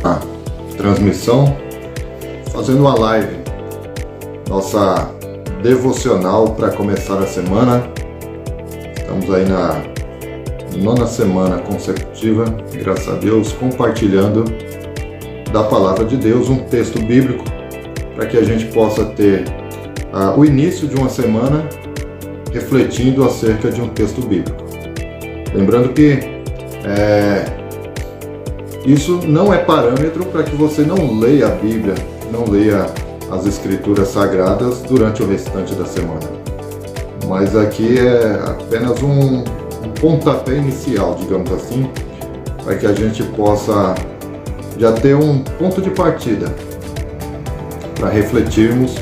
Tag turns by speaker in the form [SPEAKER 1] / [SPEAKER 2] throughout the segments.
[SPEAKER 1] a transmissão, fazendo uma live, nossa devocional para começar a semana. Estamos aí na 9ª semana consecutiva, graças a Deus, compartilhando da Palavra de Deus, um texto bíblico, para que a gente possa ter o início de uma semana refletindo acerca de um texto bíblico. Lembrando que isso não é parâmetro para que você não leia a Bíblia, não leia as Escrituras Sagradas durante o restante da semana. Mas aqui é apenas um pontapé inicial, digamos assim, para que a gente possa já ter um ponto de partida para refletirmos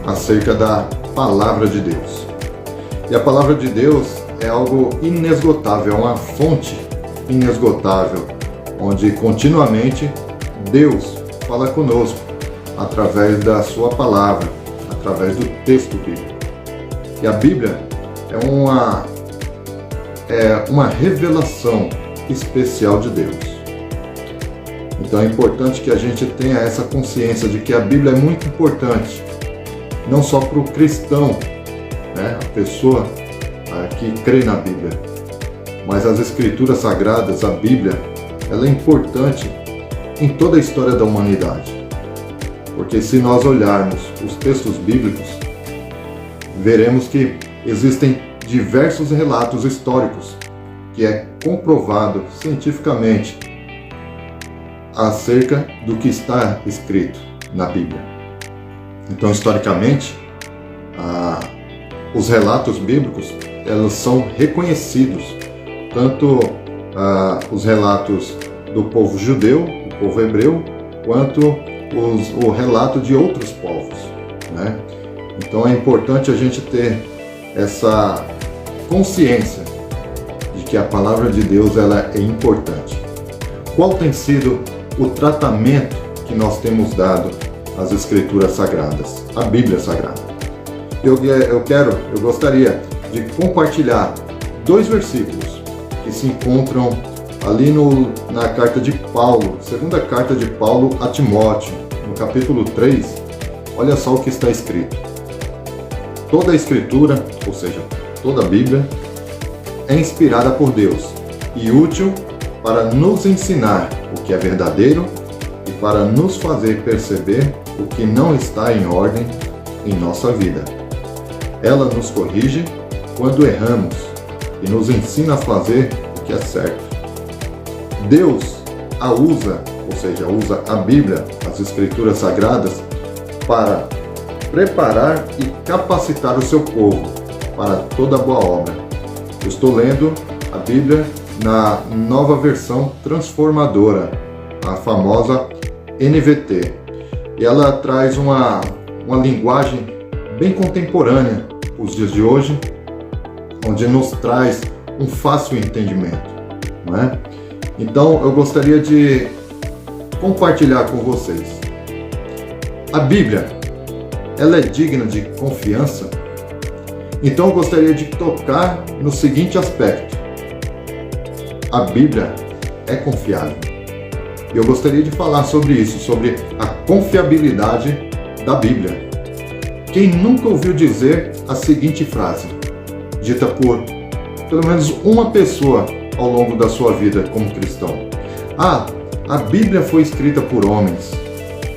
[SPEAKER 1] acerca da Palavra de Deus. E a Palavra de Deus é algo inesgotável, é uma fonte inesgotável, onde continuamente Deus fala conosco através da sua palavra, através do texto bíblico. E a Bíblia é uma revelação especial de Deus. Então é importante que a gente tenha essa consciência de que a Bíblia é muito importante, não só para o cristão, a pessoa que crê na Bíblia, mas as Escrituras Sagradas, a Bíblia, ela é importante em toda a história da humanidade. Porque se nós olharmos os textos bíblicos, veremos que existem diversos relatos históricos que é comprovado cientificamente acerca do que está escrito na Bíblia. Então, historicamente, os relatos bíblicos eles são reconhecidos, tanto os relatos do povo judeu, do povo hebreu, quanto o relato de outros povos, Então é importante a gente ter essa consciência de que a Palavra de Deus ela é importante. Qual tem sido o tratamento que nós temos dado às Escrituras Sagradas, à Bíblia Sagrada? Eu gostaria de compartilhar 2 versículos que se encontram ali na carta de Paulo, segunda carta de Paulo a Timóteo, no capítulo 3, olha só o que está escrito. Toda a Escritura, ou seja, toda a Bíblia, é inspirada por Deus e útil para nos ensinar o que é verdadeiro e para nos fazer perceber o que não está em ordem em nossa vida. Ela nos corrige quando erramos e nos ensina a fazer o que é certo. Deus a usa, ou seja, usa a Bíblia, as Escrituras Sagradas, para preparar e capacitar o seu povo para toda boa obra. Eu estou lendo a Bíblia na nova versão transformadora, a famosa NVT. E ela traz uma linguagem bem contemporânea para os dias de hoje, onde nos traz um fácil entendimento, Então eu gostaria de compartilhar com vocês. A Bíblia, ela é digna de confiança? Então eu gostaria de tocar no seguinte aspecto. A Bíblia é confiável. E eu gostaria de falar sobre isso, sobre a confiabilidade da Bíblia. Quem nunca ouviu dizer a seguinte frase, dita por pelo menos uma pessoa ao longo da sua vida como cristão? A Bíblia foi escrita por homens.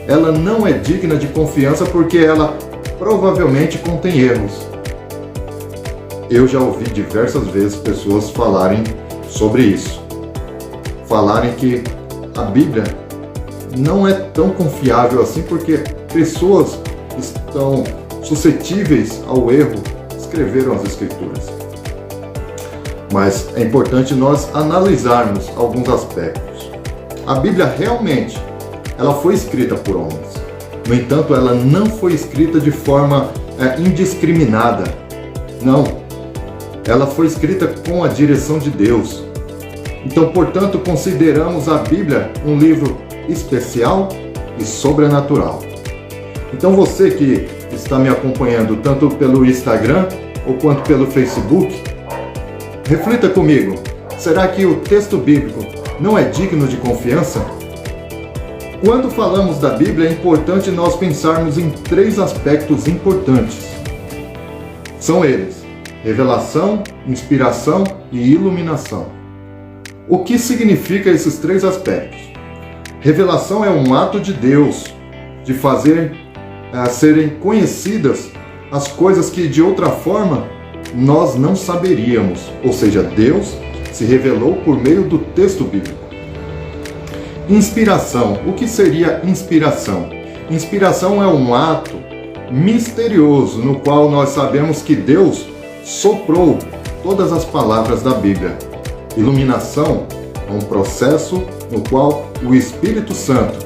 [SPEAKER 1] Ela não é digna de confiança porque ela provavelmente contém erros. Eu já ouvi diversas vezes pessoas falarem sobre isso. Falarem que a Bíblia não é tão confiável assim porque pessoas que estão suscetíveis ao erro escreveram as Escrituras. Mas é importante nós analisarmos alguns aspectos. A Bíblia realmente, ela foi escrita por homens. No entanto, ela não foi escrita de forma indiscriminada. Não. Ela foi escrita com a direção de Deus. Então, portanto, consideramos a Bíblia um livro especial e sobrenatural. Então, você que está me acompanhando tanto pelo Instagram ou quanto pelo Facebook, reflita comigo. Será que o texto bíblico não é digno de confiança? Quando falamos da Bíblia, é importante nós pensarmos em 3 aspectos importantes. São eles: revelação, inspiração e iluminação. O que significa esses 3 aspectos? Revelação é um ato de Deus de fazer serem conhecidas as coisas que de outra forma nós não saberíamos. Ou seja, Deus se revelou por meio do texto bíblico. Inspiração. O que seria inspiração? Inspiração é um ato misterioso no qual nós sabemos que Deus soprou todas as palavras da Bíblia. Iluminação é um processo no qual o Espírito Santo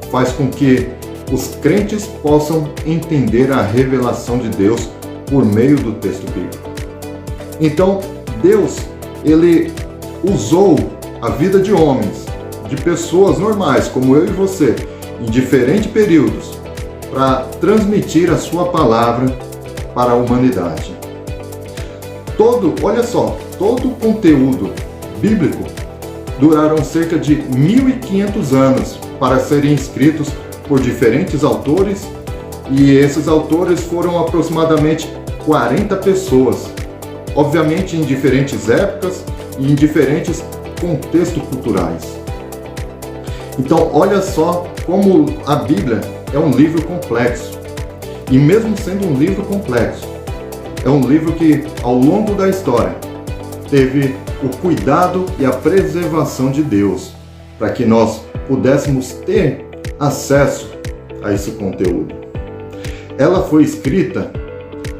[SPEAKER 1] faz com que os crentes possam entender a revelação de Deus por meio do texto bíblico. Então, Deus, ele usou a vida de homens, de pessoas normais, como eu e você, em diferentes períodos, para transmitir a sua palavra para a humanidade. Olha só, todo o conteúdo bíblico duraram cerca de 1.500 anos para serem escritos por diferentes autores, e esses autores foram aproximadamente 40 pessoas, obviamente em diferentes épocas e em diferentes contextos culturais. Então, olha só como a Bíblia é um livro complexo. E mesmo sendo um livro complexo, é um livro que, ao longo da história, teve o cuidado e a preservação de Deus para que nós pudéssemos ter acesso a esse conteúdo. Ela foi escrita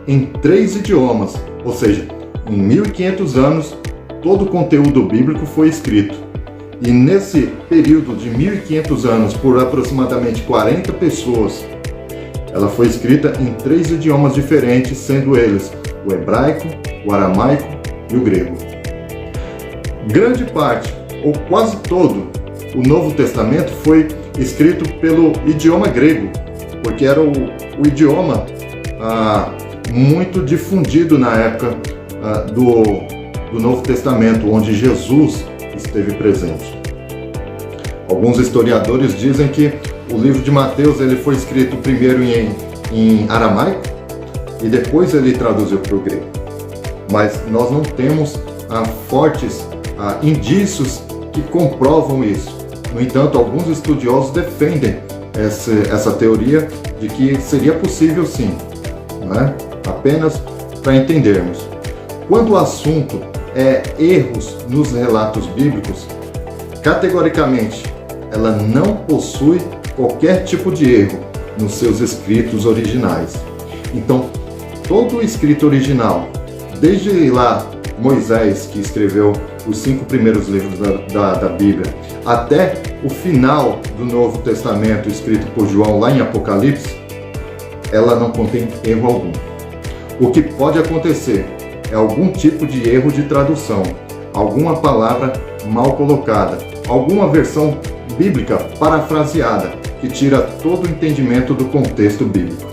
[SPEAKER 1] em 3 idiomas, ou seja, em 1.500 anos, todo o conteúdo bíblico foi escrito. E nesse período de 1.500 anos, por aproximadamente 40 pessoas, ela foi escrita em 3 idiomas diferentes, sendo eles o hebraico, o aramaico e o grego. Grande parte, ou quase todo, o Novo Testamento foi escrito pelo idioma grego, porque era o idioma muito difundido na época do Novo Testamento, onde Jesus esteve presente. Alguns historiadores dizem que o livro de Mateus ele foi escrito primeiro em aramaico e depois ele traduziu para o grego. Mas nós não temos fortes indícios que comprovam isso. No entanto, alguns estudiosos defendem essa teoria de que seria possível sim, né? Apenas para entendermos. Quando o assunto é erros nos relatos bíblicos, categoricamente, ela não possui qualquer tipo de erro nos seus escritos originais. Então, todo o escrito original, desde lá Moisés, que escreveu os 5 primeiros livros da Bíblia, até o final do Novo Testamento, escrito por João lá em Apocalipse, ela não contém erro algum. O que pode acontecer é algum tipo de erro de tradução, alguma palavra mal colocada, alguma versão bíblica parafraseada que tira todo o entendimento do contexto bíblico.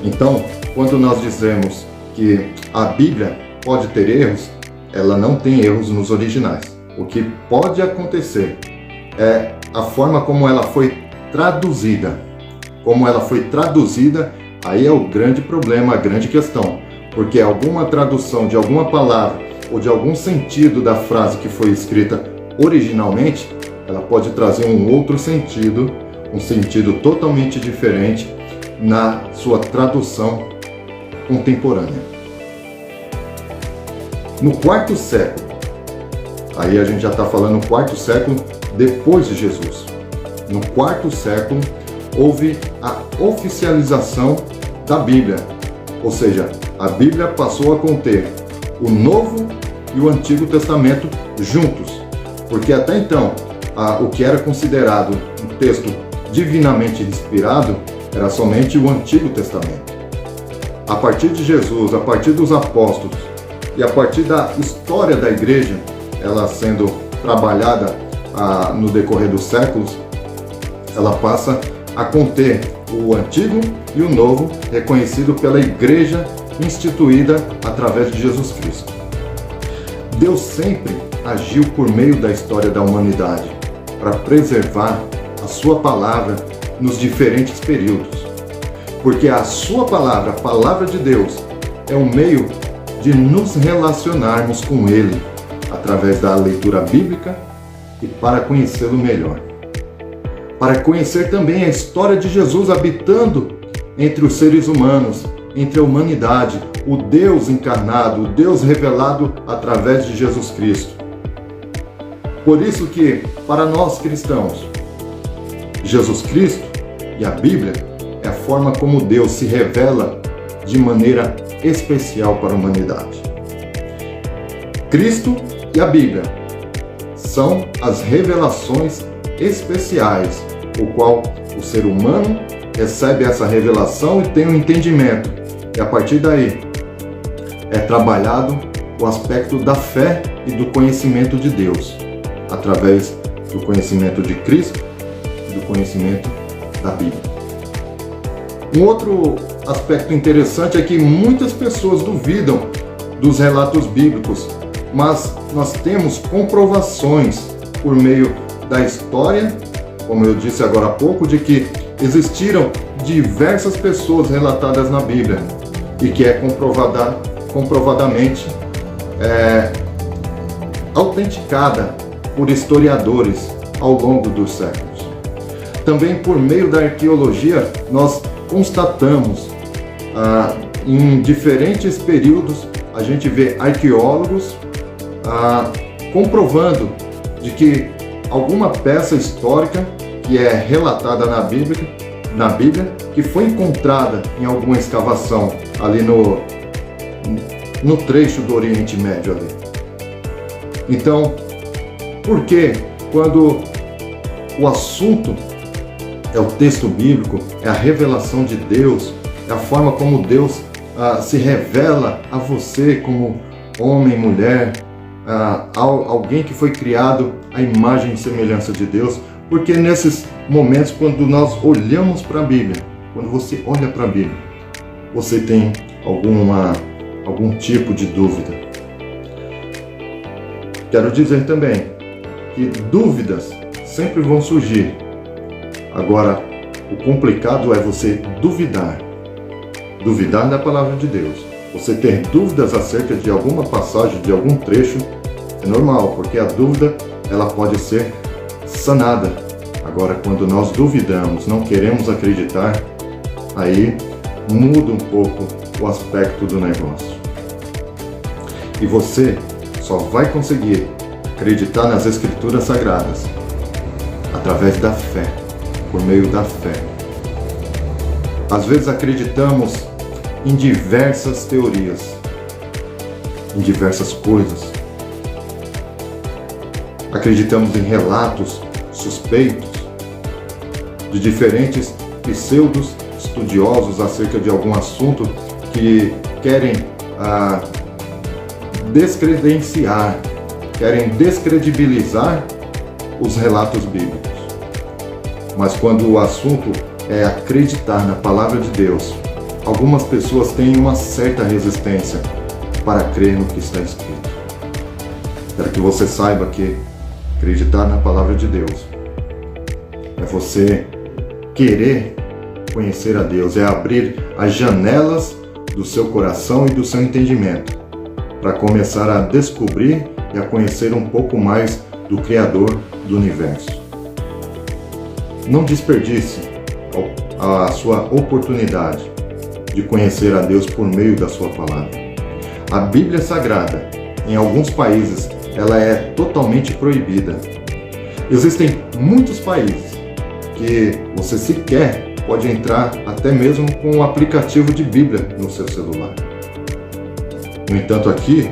[SPEAKER 1] Então, quando nós dizemos que a Bíblia pode ter erros, ela não tem erros nos originais. O que pode acontecer é a forma como ela foi traduzida. Como ela foi traduzida, aí é o grande problema, a grande questão. Porque alguma tradução de alguma palavra ou de algum sentido da frase que foi escrita originalmente, ela pode trazer um outro sentido, um sentido totalmente diferente na sua tradução contemporânea. No 4º século, aí a gente já está falando no 4º século depois de Jesus. No 4º século, houve a oficialização da Bíblia, ou seja, a Bíblia passou a conter o Novo e o Antigo Testamento juntos, porque até então o que era considerado um texto divinamente inspirado era somente o Antigo Testamento. A partir de Jesus, a partir dos apóstolos e a partir da história da igreja, ela sendo trabalhada no decorrer dos séculos, ela passa a conter o Antigo e o Novo, reconhecido pela igreja instituída através de Jesus Cristo. Deus sempre agiu por meio da história da humanidade para preservar a sua palavra nos diferentes períodos. Porque a sua palavra, a palavra de Deus, é um meio de nos relacionarmos com Ele através da leitura bíblica e para conhecê-lo melhor. Para conhecer também a história de Jesus habitando entre os seres humanos, entre a humanidade, o Deus encarnado, o Deus revelado através de Jesus Cristo. Por isso que, para nós cristãos, Jesus Cristo e a Bíblia é a forma como Deus se revela de maneira especial para a humanidade. Cristo e a Bíblia são as revelações especiais, o qual o ser humano recebe essa revelação e tem um entendimento. E a partir daí é trabalhado o aspecto da fé e do conhecimento de Deus, através do conhecimento de Cristo e do conhecimento da Bíblia. Um outro aspecto interessante é que muitas pessoas duvidam dos relatos bíblicos, mas nós temos comprovações por meio da história, como eu disse agora há pouco, de que existiram diversas pessoas relatadas na Bíblia e que é comprovadamente autenticada por historiadores ao longo dos séculos. Também por meio da arqueologia nós constatamos em diferentes períodos, a gente vê arqueólogos comprovando de que alguma peça histórica que é relatada na Bíblia, que foi encontrada em alguma escavação ali no trecho do Oriente Médio ali. Então, por que quando o assunto é o texto bíblico, é a revelação de Deus, é a forma como Deus se revela a você como homem, mulher, alguém que foi criado à imagem e semelhança de Deus? Porque nesses momentos, quando nós olhamos para a Bíblia, quando você olha para a Bíblia, você tem algum tipo de dúvida. Quero dizer também que dúvidas sempre vão surgir. Agora, o complicado é você duvidar. Duvidar da palavra de Deus. Você ter dúvidas acerca de alguma passagem, de algum trecho, é normal, porque a dúvida ela pode ser sanada. Agora, quando nós duvidamos, não queremos acreditar, aí muda um pouco o aspecto do negócio. E você só vai conseguir acreditar nas Escrituras Sagradas através da fé, por meio da fé. Às vezes acreditamos em diversas teorias, em diversas coisas. Acreditamos em relatos suspeitos de diferentes pseudos estudiosos acerca de algum assunto que querem descredenciar, querem descredibilizar os relatos bíblicos. Mas quando o assunto é acreditar na palavra de Deus, algumas pessoas têm uma certa resistência para crer no que está escrito. Quero que você saiba que acreditar na palavra de Deus é você querer conhecer a Deus, é abrir as janelas do seu coração e do seu entendimento para começar a descobrir e a conhecer um pouco mais do Criador do Universo. Não desperdice a sua oportunidade de conhecer a Deus por meio da sua palavra. A Bíblia Sagrada, em alguns países, ela é totalmente proibida. Existem muitos países que você sequer pode entrar até mesmo com um aplicativo de Bíblia no seu celular. No entanto, aqui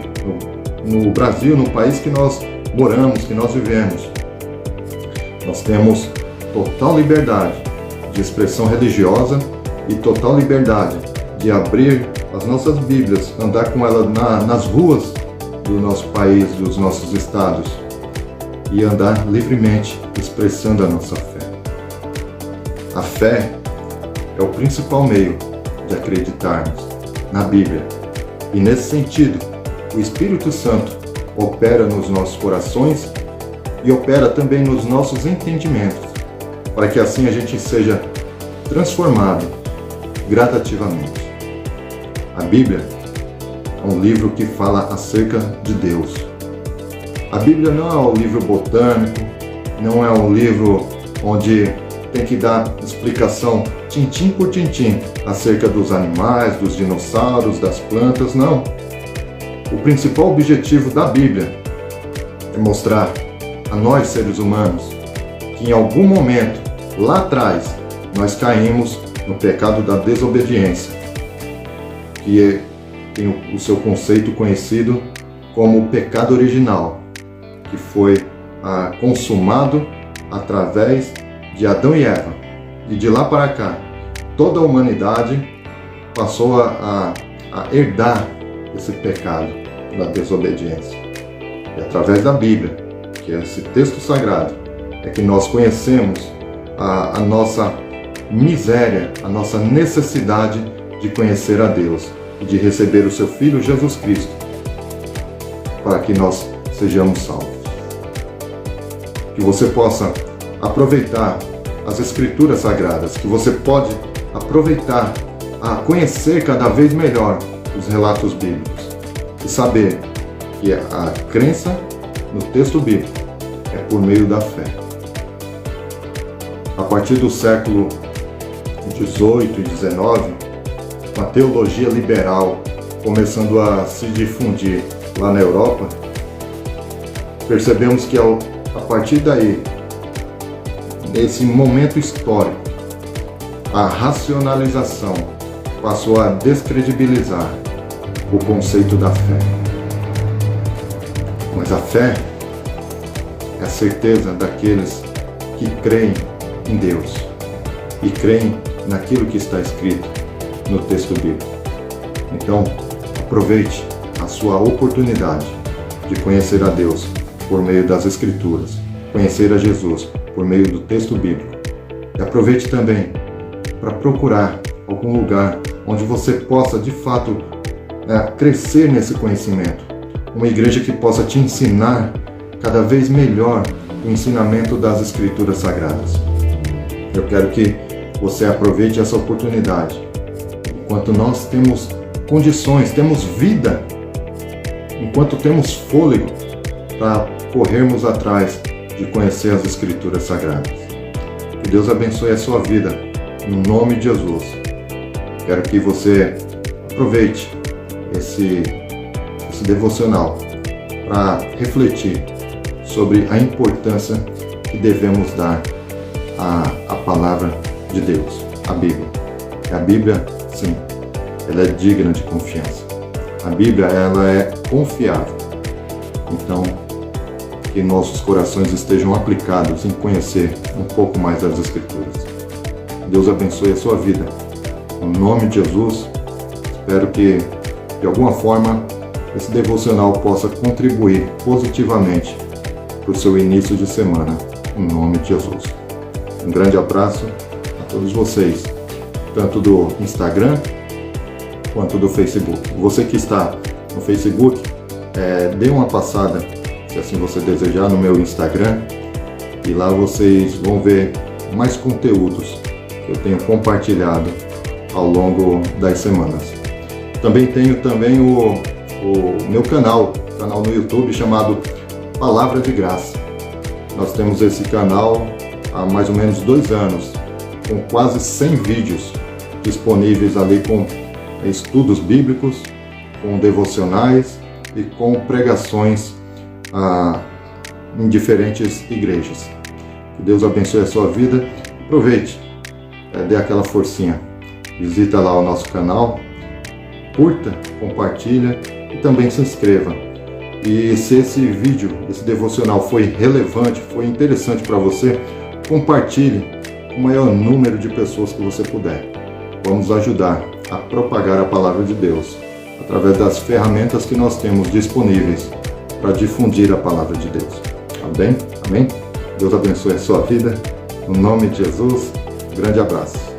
[SPEAKER 1] no Brasil, no país que nós moramos, que nós vivemos, nós temos total liberdade de expressão religiosa e total liberdade de abrir as nossas Bíblias, andar com elas nas ruas do nosso país, dos nossos estados e andar livremente expressando a nossa fé. A fé é o principal meio de acreditarmos na Bíblia e, nesse sentido, o Espírito Santo opera nos nossos corações e opera também nos nossos entendimentos para que assim a gente seja transformado gradativamente. A Bíblia é um livro que fala acerca de Deus. A Bíblia não é um livro botânico, não é um livro onde tem que dar explicação tintim por tintim acerca dos animais, dos dinossauros, das plantas, não. O principal objetivo da Bíblia é mostrar a nós, seres humanos, que em algum momento, lá atrás, nós caímos no pecado da desobediência, que tem o seu conceito conhecido como o pecado original, que foi consumado através de Adão e Eva. E de lá para cá, toda a humanidade passou a herdar esse pecado da desobediência. E através da Bíblia, que é esse texto sagrado, é que nós conhecemos a nossa miséria, a nossa necessidade de conhecer a Deus e de receber o seu Filho Jesus Cristo para que nós sejamos salvos. Que você possa aproveitar as Escrituras Sagradas, que você pode aproveitar a conhecer cada vez melhor os relatos bíblicos e saber que a crença no texto bíblico é por meio da fé. A partir do século 18 e 19, com a teologia liberal começando a se difundir lá na Europa, percebemos que a partir daí, nesse momento histórico, a racionalização passou a descredibilizar o conceito da fé. Mas a fé é a certeza daqueles que creem em Deus e creem naquilo que está escrito no texto bíblico. Então, aproveite a sua oportunidade de conhecer a Deus por meio das Escrituras, conhecer a Jesus por meio do texto bíblico. E aproveite também para procurar algum lugar onde você possa, de fato, crescer nesse conhecimento. Uma igreja que possa te ensinar cada vez melhor o ensinamento das Escrituras Sagradas. Eu quero que você aproveite essa oportunidade. Enquanto nós temos condições, temos vida, enquanto temos fôlego para corrermos atrás de conhecer as Escrituras Sagradas. Que Deus abençoe a sua vida, no nome de Jesus. Quero que você aproveite esse devocional para refletir sobre a importância que devemos dar à palavra de Deus, a Bíblia. A Bíblia, sim, ela é digna de confiança. A Bíblia, ela é confiável. Então, que nossos corações estejam aplicados em conhecer um pouco mais das Escrituras. Deus abençoe a sua vida. No nome de Jesus, espero que, de alguma forma, esse devocional possa contribuir positivamente para o seu início de semana, em nome de Jesus. Um grande abraço a todos vocês, tanto do Instagram quanto do Facebook. Você que está no Facebook, dê uma passada, se assim você desejar, no meu Instagram, e lá vocês vão ver mais conteúdos que eu tenho compartilhado ao longo das semanas. Também tenho o meu canal no YouTube chamado Palavra de Graça. Nós temos esse canal há mais ou menos 2 anos, com quase 100 vídeos disponíveis ali com estudos bíblicos, com devocionais e com pregações em diferentes igrejas. Que Deus abençoe a sua vida. Aproveite, dê aquela forcinha. Visita lá o nosso canal, curta, compartilha e também se inscreva. E se esse vídeo, esse devocional foi relevante, foi interessante para você, compartilhe com o maior número de pessoas que você puder. Vamos ajudar a propagar a palavra de Deus através das ferramentas que nós temos disponíveis para difundir a palavra de Deus. Amém? Amém? Deus abençoe a sua vida. No nome de Jesus, grande abraço.